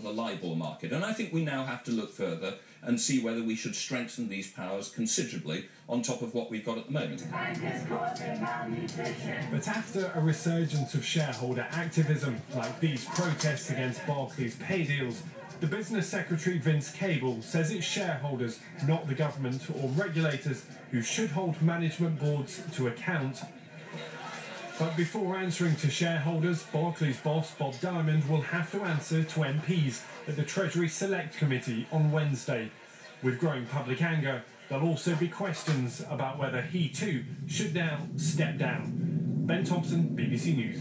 the LIBOR market. And I think we now have to look further and see whether we should strengthen these powers considerably on top of what we've got at the moment. But after a resurgence of shareholder activism, like these protests against Barclays pay deals, the business secretary Vince Cable says it's shareholders, not the government or regulators, who should hold management boards to account. But before answering to shareholders, Barclays boss Bob Diamond will have to answer to MPs at the Treasury Select Committee on Wednesday. With growing public anger, there'll also be questions about whether he too should now step down. Ben Thompson, BBC News.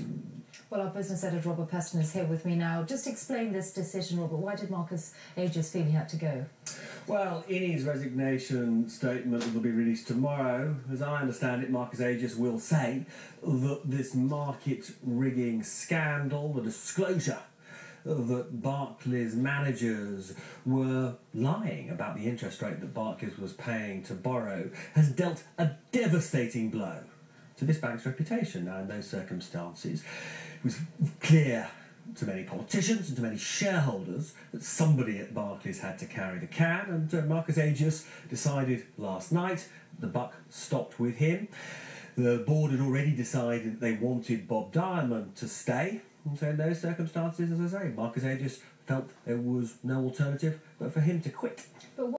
Well, our business editor Robert Peston is here with me now. Just explain this decision, Robert. Why did Marcus Agius feel he had to go? Well, in his resignation statement that will be released tomorrow, as I understand it, Marcus Agius will say that this market rigging scandal, the disclosure that Barclays managers were lying about the interest rate that Barclays was paying to borrow, has dealt a devastating blow to this bank's reputation. Now, in those circumstances, it was clear to many politicians and to many shareholders that somebody at Barclays had to carry the can, and Marcus Agius decided last night the buck stopped with him. The board had already decided that they wanted Bob Diamond to stay, and so in those circumstances, as I say, Marcus Agius felt there was no alternative but for him to quit. But